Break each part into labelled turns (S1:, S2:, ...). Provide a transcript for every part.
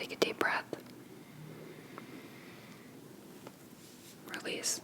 S1: Take a deep breath. Release.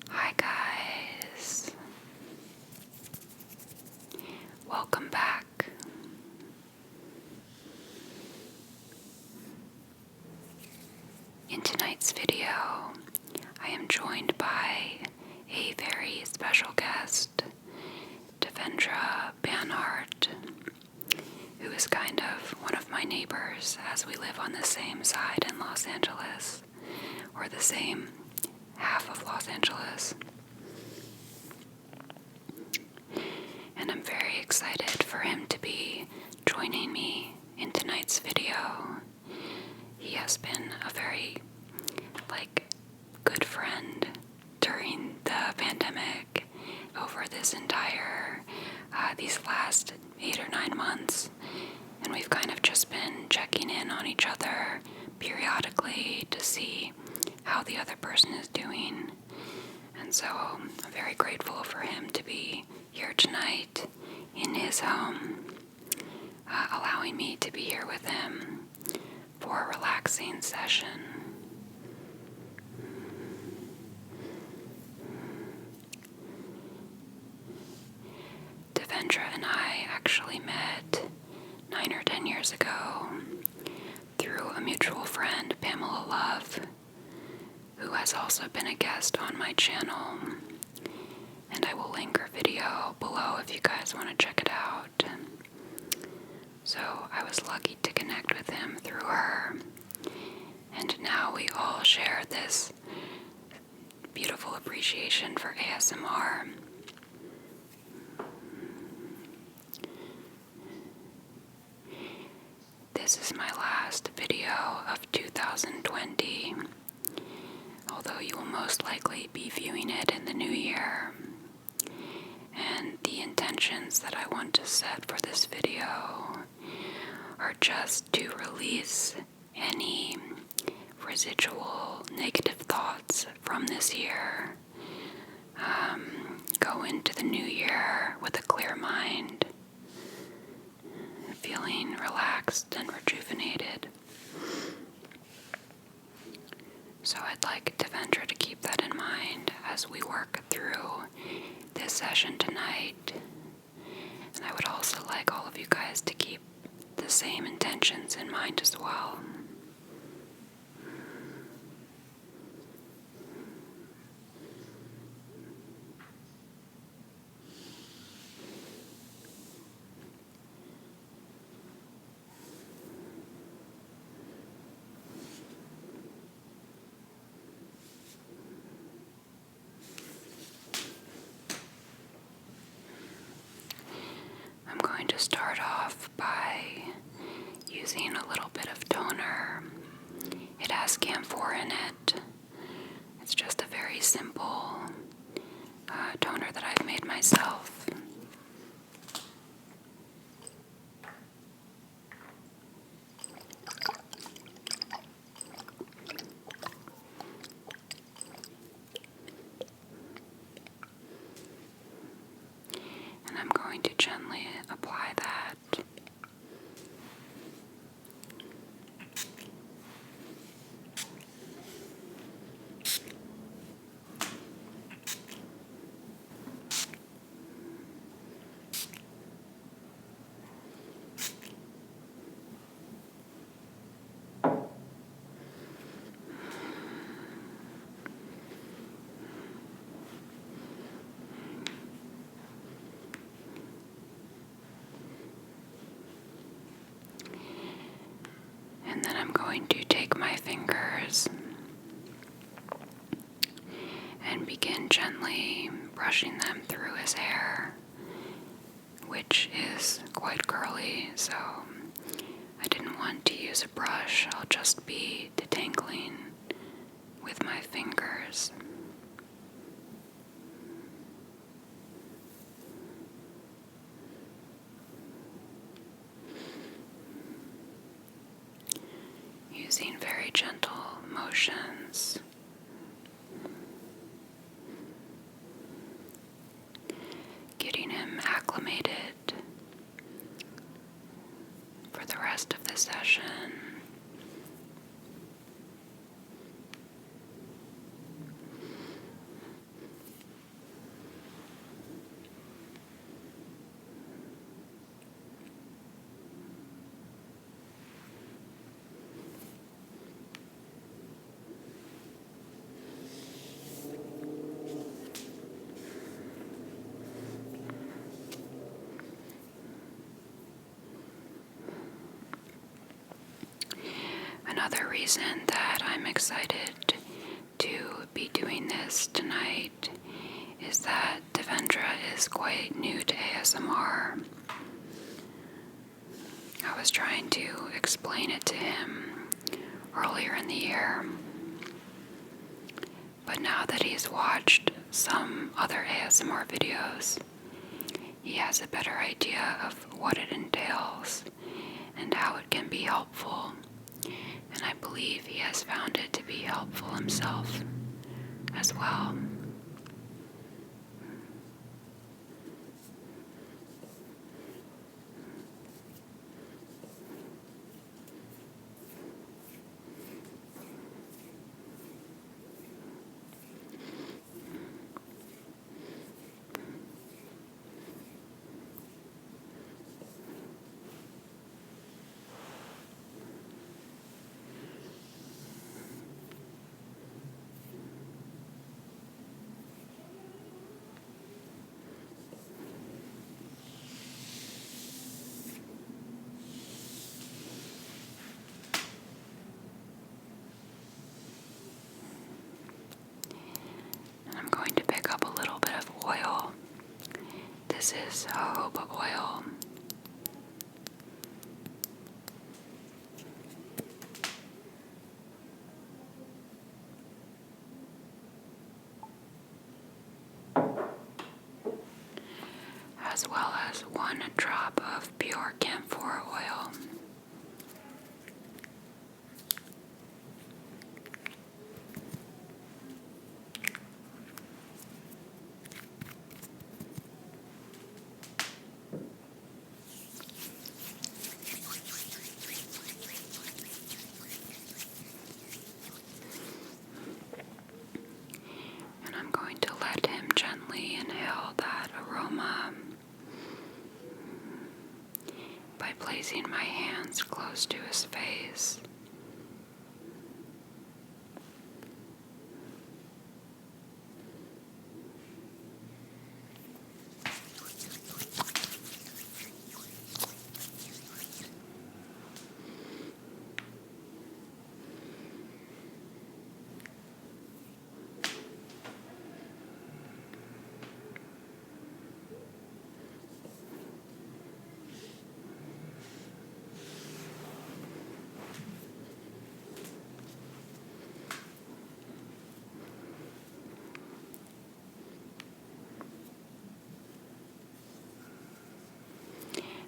S1: Hi guys, welcome back. In tonight's video, I am joined by a very special guest, Devendra Banhart, who is kind of one of my neighbors as we live on the same side in Los Angeles, or the same half of Los Angeles. And I'm very excited for him to be joining me in tonight's video. He has been a very, good friend during the pandemic over this entire, these last 8 or 9 months. And we've kind of just been checking in on each other periodically to see how the other person is doing. And so I'm very grateful for him to be here tonight in his home, allowing me to be here with him for a relaxing session. Devendra and I actually met 9 or 10 years ago through a mutual friend, Pamela Love, who has also been a guest on my channel, and I will link her video below if you guys want to check it out. So I was lucky to connect with him through her, and now we all share this beautiful appreciation for ASMR. This is my last video of 2020, although you will most likely be viewing it in the new year. And the intentions that I want to set for this video are just to release any residual negative thoughts from this year. Go into the new year with a clear mind, feeling relaxed and rejuvenated. So I'd like Devendra to keep that in mind as we work through this session tonight. And I would also like all of you guys to keep the same intentions in mind as well. I'm going to start off by using a little bit of toner. It has camphor in it. It's just a very simple toner that I've made myself. And I'm going to gently apply that. going to take my fingers and begin gently brushing them through his hair, which is quite curly, so I didn't want to use a brush. I'll just be detangling with my fingers. Using very gentle motions. Getting him acclimated for the rest of the session. Another reason that I'm excited to be doing this tonight is that Devendra is quite new to ASMR. I was trying to explain it to him earlier in the year, but now that he's watched some other ASMR videos, he has a better idea of what it entails and how it can be helpful. And I believe he has found it to be helpful himself as well. I'm going to pick up a little bit of oil. This is jojoba oil. As well as 1 drop of pure camphor oil. And I'm going to let him gently inhale that aroma by placing my hands close to his face.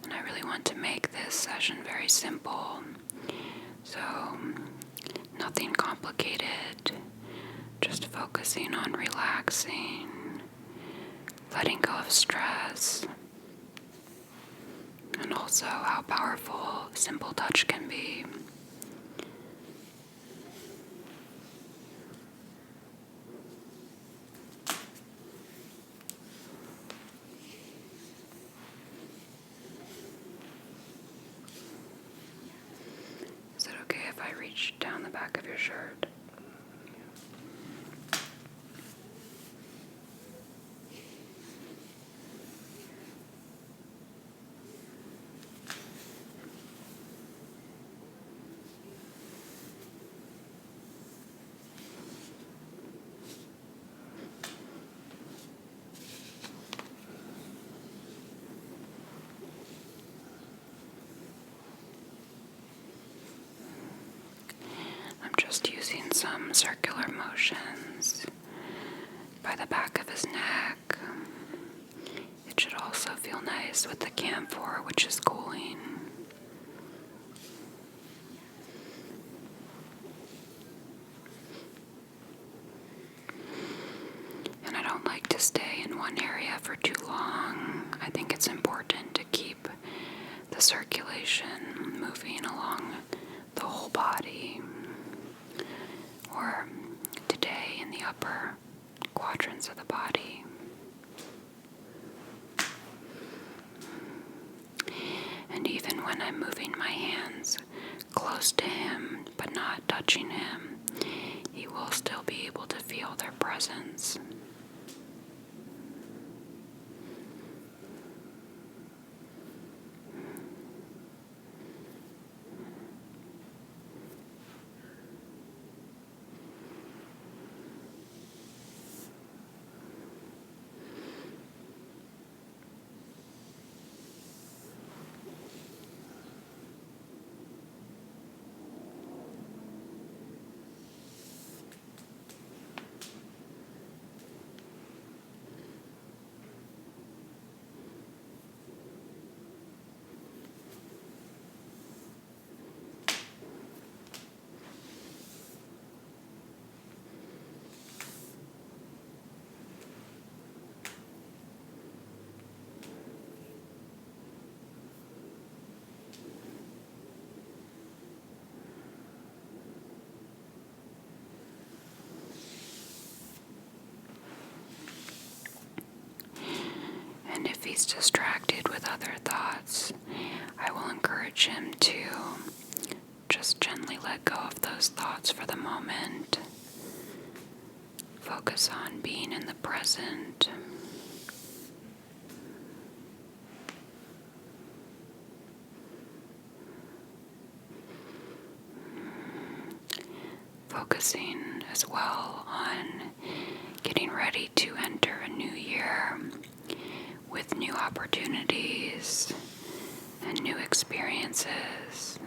S1: And I really want to make this session very simple, so nothing complicated, just focusing on relaxing, letting go of stress, and also how powerful simple touch can be. Is it okay if I reach down the back of your shirt? some circular motions by the back of his neck. It should also feel nice with the camphor, which is cooling. And I don't like to stay in one area for too long. I think it's important to keep the circulation moving along the whole body, or today in the upper quadrants of the body. And even when I'm moving my hands close to him but not touching him, he will still be able to feel their presence. And if he's distracted with other thoughts, I will encourage him to just gently let go of those thoughts for the moment. Focus on being in the present. Focusing as well on getting ready to enter a new year with new opportunities and new experiences.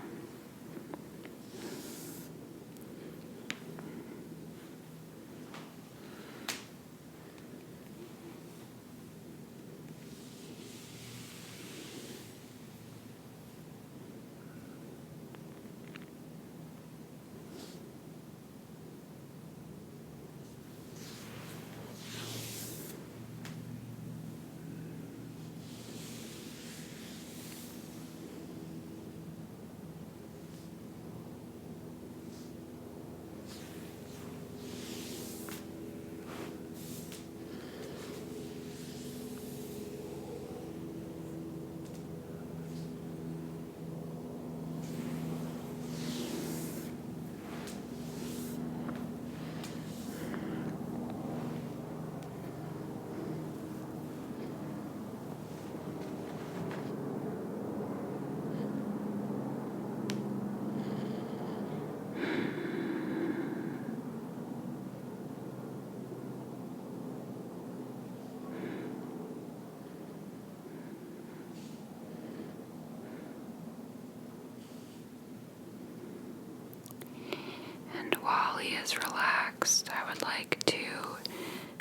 S1: And while he is relaxed, I would like to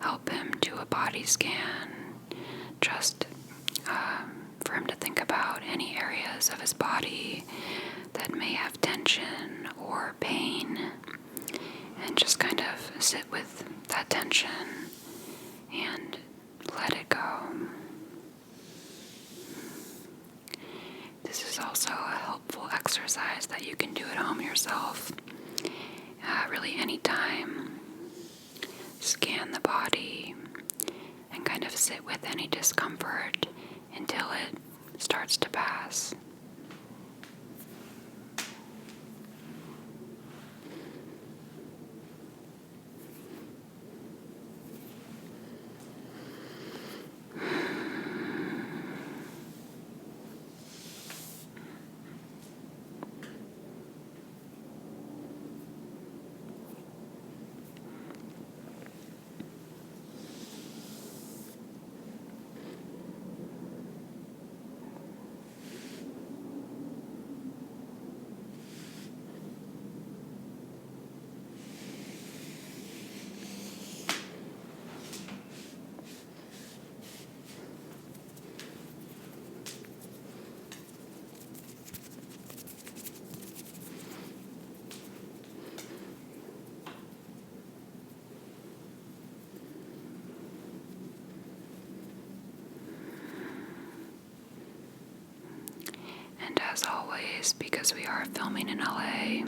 S1: help him do a body scan, just for him to think about any areas of his body that may have tension or pain, and just kind of sit with that tension and let it go. This is also a helpful exercise that you can do at home yourself. Really anytime. Scan the body and kind of sit with any discomfort until it starts to pass. as always, because we are filming in LA,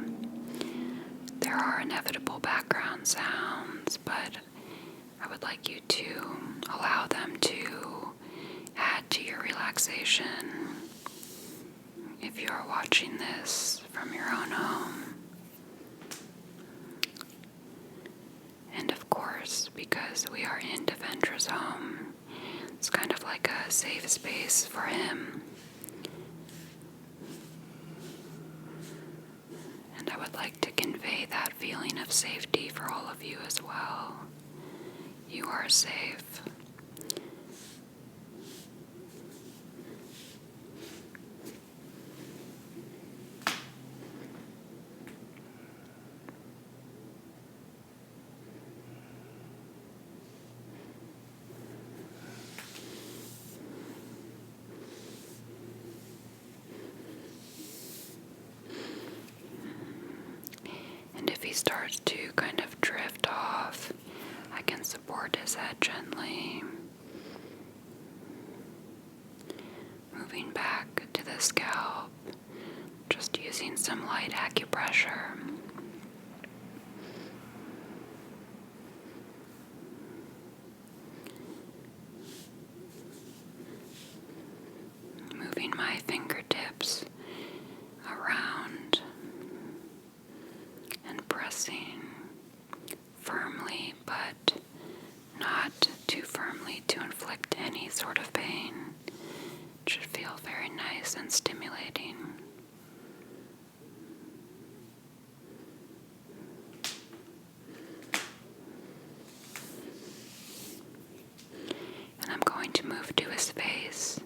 S1: there are inevitable background sounds, but I would like you to allow them to add to your relaxation. If you are watching this from your own home, and of course, because we are in Devendra's home, it's kind of like a safe space for him. And I would like to convey that feeling of safety for all of you as well. You are safe. And if he starts to kind of drift off, I can support his head gently, moving back to the scalp, just using some light acupressure. Moving my fingertips around and pressing firmly, but not too firmly to inflict any sort of pain. It should feel very nice and stimulating. And I'm going to move to his face.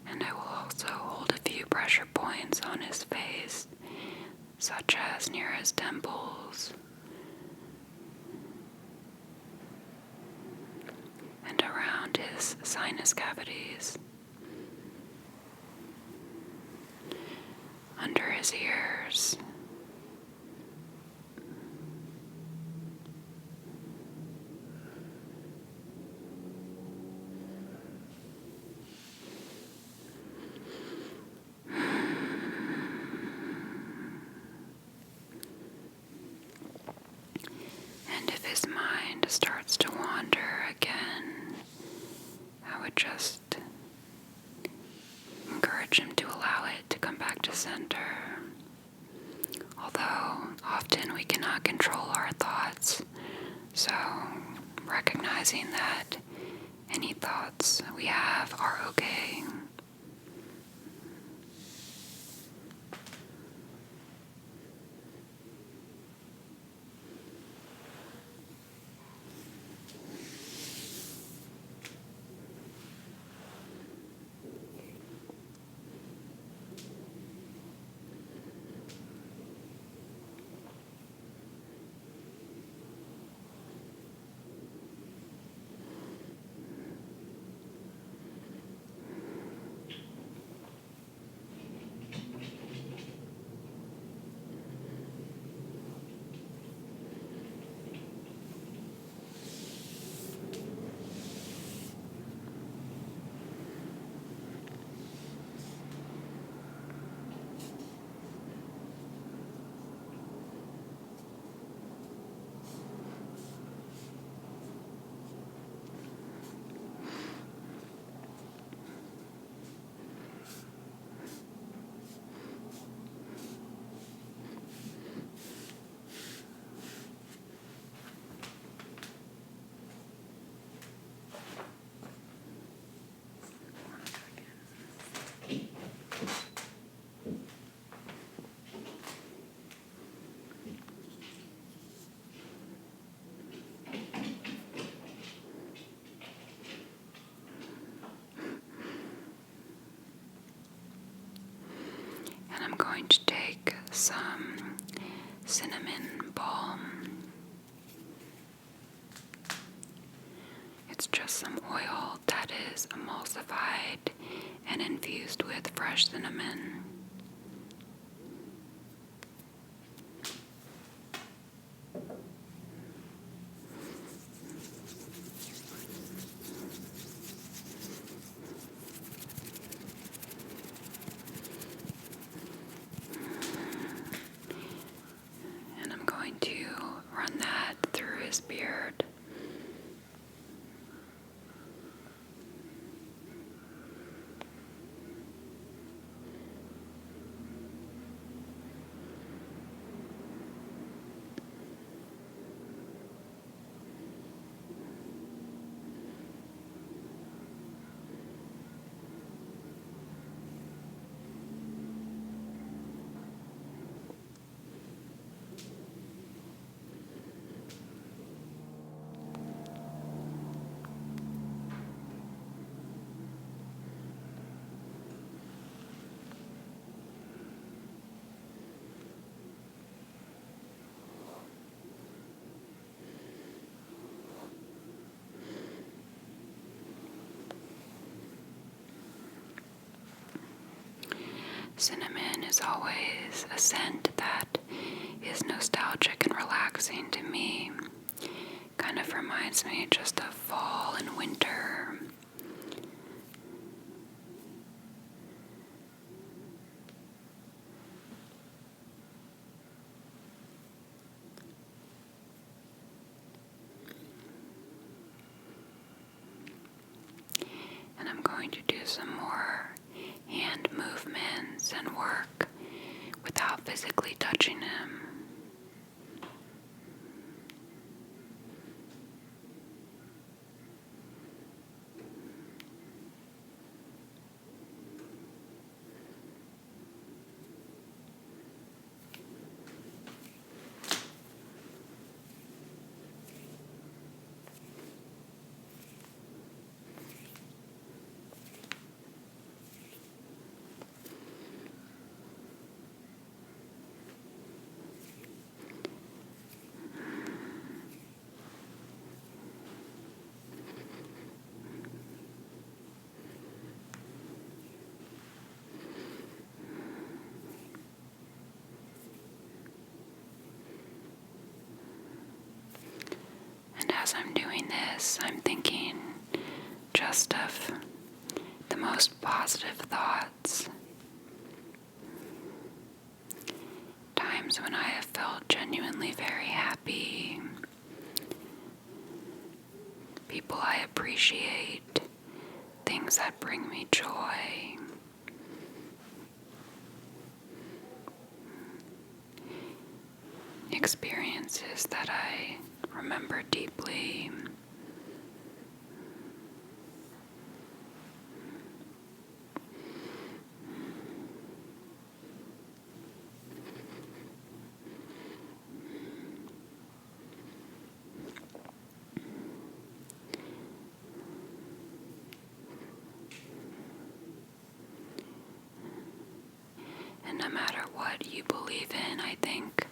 S1: And I will also hold a few pressure points on his face, such as near his temples and around his sinus cavities, under his ears, and if his mind starts to wander again, I would just encourage him to allow it to come back to center. Although often we cannot control our thoughts, so recognizing that any thoughts we have are okay. I'm going to take some cinnamon balm. It's just some oil that is emulsified and infused with fresh cinnamon. And I'm going to run that through his beard. Cinnamon is always a scent that is nostalgic and relaxing to me. Kind of reminds me just of fall and winter. And I'm going to do some more hand movements and work without physically touching him. And as I'm doing this, I'm thinking just of the most positive thoughts. Times when I have felt genuinely very happy. People I appreciate. Things that bring me joy. Experiences that I remember deeply. And no matter what you believe in, I think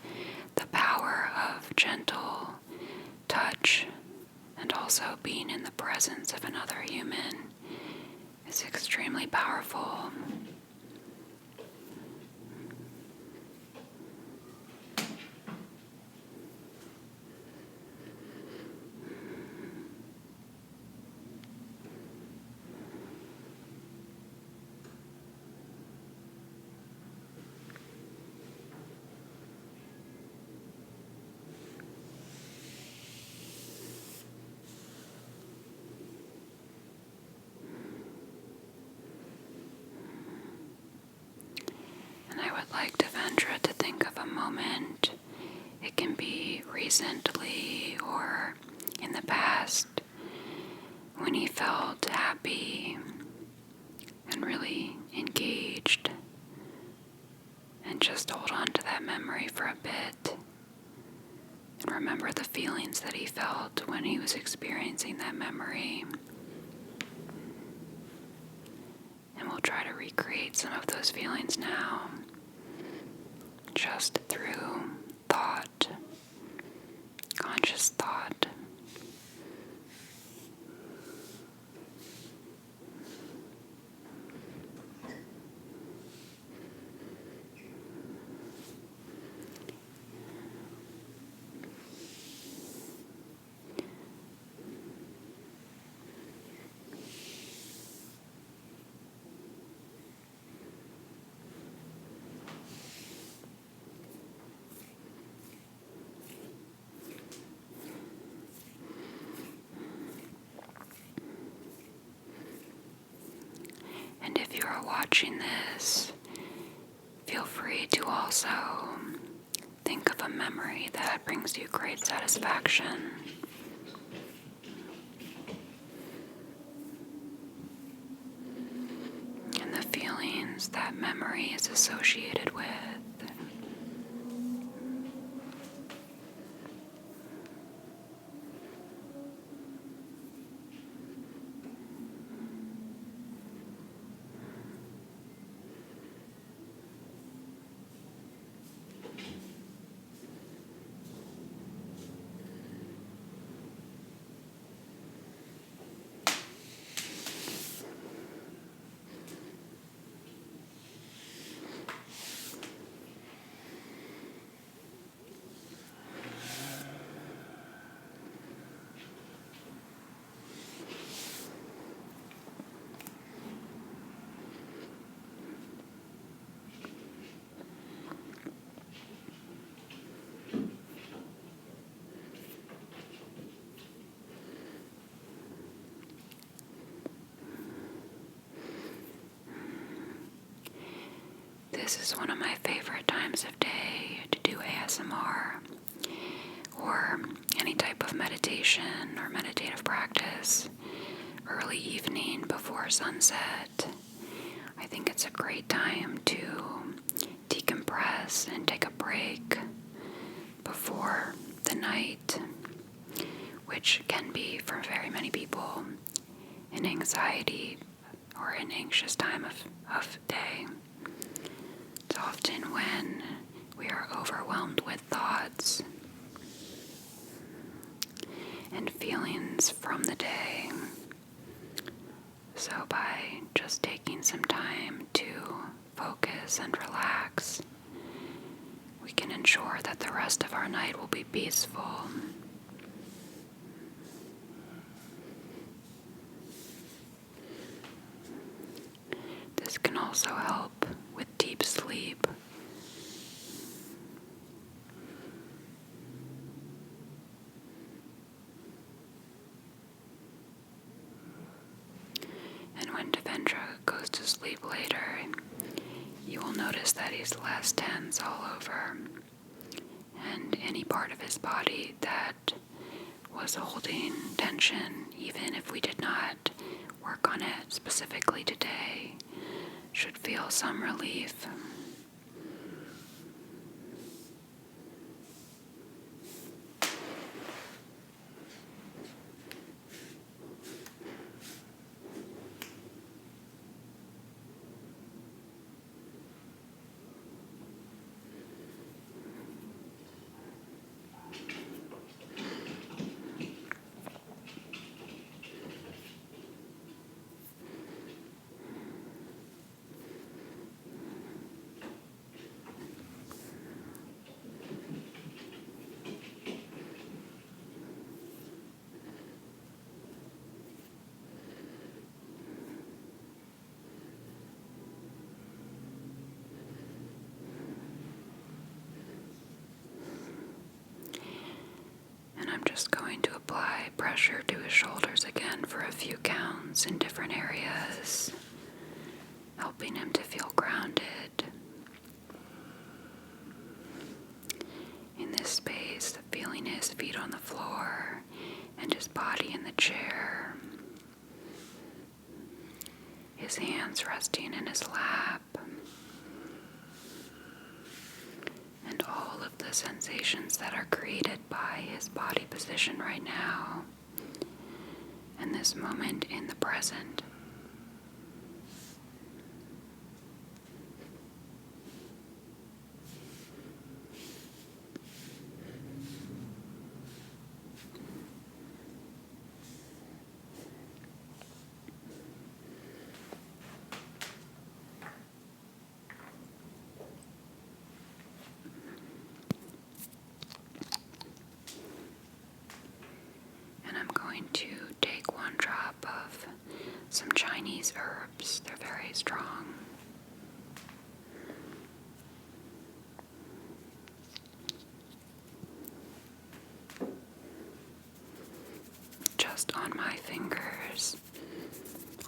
S1: the power of gentle touch and also being in the presence of another human is extremely powerful. And I would like Devendra to think of a moment. It can be recently or in the past when he felt happy and really engaged. And just hold on to that memory for a bit and remember the feelings that he felt when he was experiencing that memory. And we'll try to recreate some of those feelings now. just through thought, conscious thought. And if you are watching this, feel free to also think of a memory that brings you great satisfaction. And the feelings that memory is associated with. This is one of my favorite times of day to do ASMR or any type of meditation or meditative practice early evening before sunset. I think it's a great time to decompress and take a break before the night, which can be for very many people an anxiety or an anxious time of day. It's often when we are overwhelmed with thoughts and feelings from the day. So by just taking some time to focus and relax, we can ensure that the rest of our night will be peaceful. This can also help with deep sleep. And when Devendra goes to sleep later, you will notice that he's less tense all over, and any part of his body that was holding tension, even if we did not work on it specifically today, should feel some relief. I'm just going to apply pressure to his shoulders again for a few counts in different areas, helping him to feel grounded. In this space, feeling his feet on the floor and his body in the chair, his hands resting in his lap, and all of the sensations that are created by his body position right now, and this moment in the present. these herbs. They're very strong. Just on my fingers.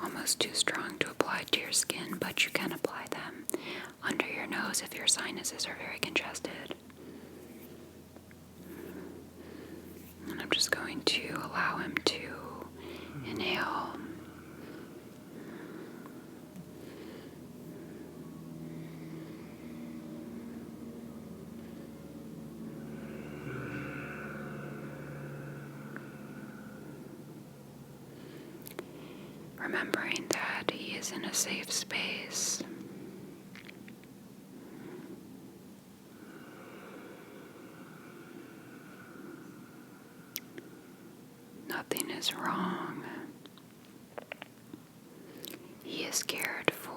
S1: Almost too strong to apply to your skin, but you can apply them under your nose if your sinuses are very congested. And I'm just going to allow him to inhale. Remembering that he is in a safe space. Nothing is wrong. He is cared for.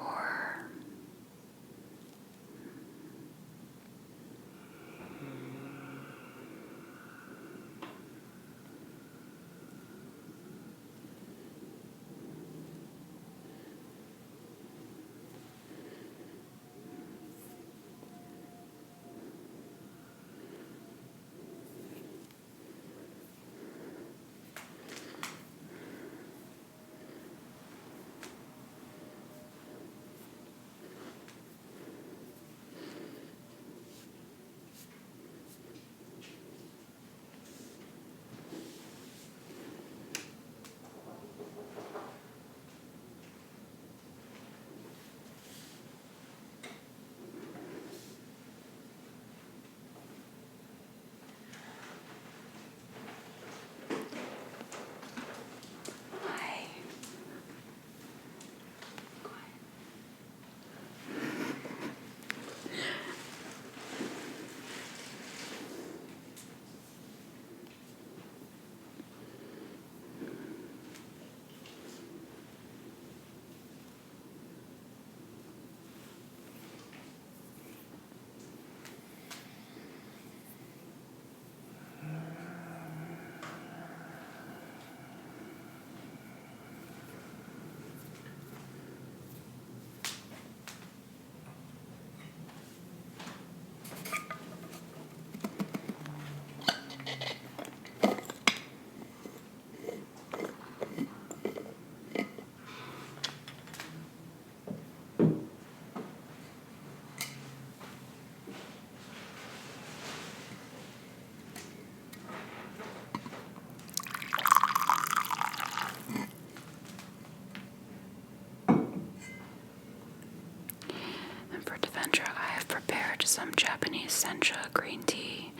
S1: For Devendra, I have prepared some Japanese sencha green tea.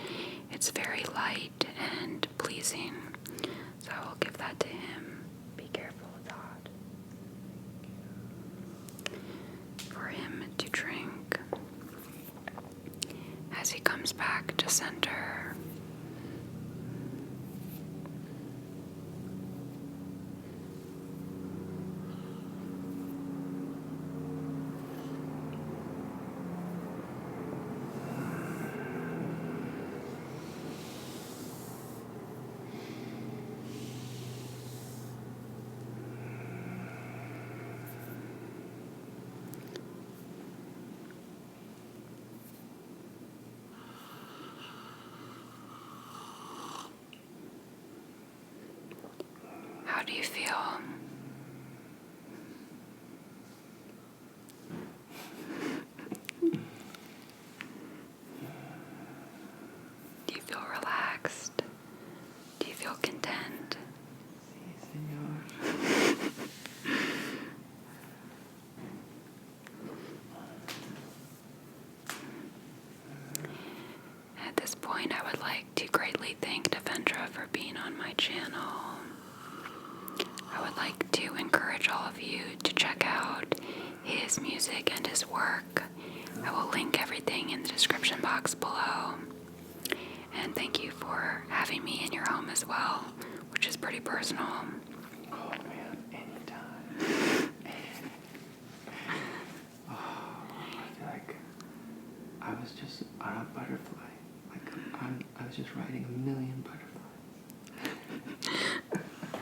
S1: It's very light and pleasing, so I will give that to him. Be careful with hot. For him to drink as he comes back to center. How do you feel? Do you feel relaxed? Do you feel content?
S2: Sí, señor.
S1: At this point, I would like to greatly thank Devendra for being on my channel. I would like to encourage all of you to check out his music and his work. I will link everything in the description box below. And thank you for having me in your home as well, which is pretty personal.
S2: Call me up anytime. I was just on a butterfly. I was just riding a million butterflies.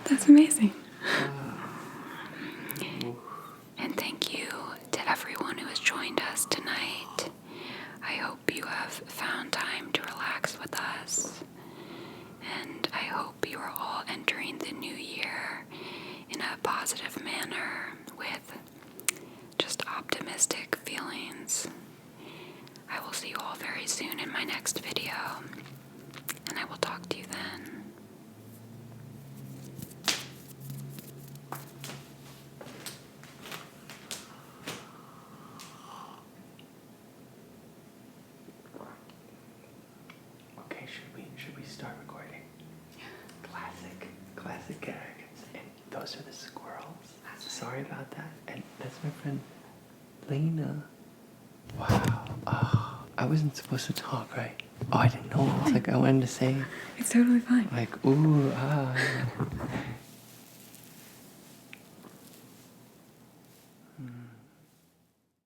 S1: That's amazing.
S2: Oof.
S1: optimistic feelings. I will see you all very soon in my next video, and I will talk to you then.
S2: Okay, should we start recording? Classic arrogance. And those are the squirrels. Sorry about that. And that's my friend Lena. Wow. Oh, I wasn't supposed to talk, right? Oh, I didn't know. It's like I wanted to say.
S1: It's totally fine.
S2: Like, ooh, ah.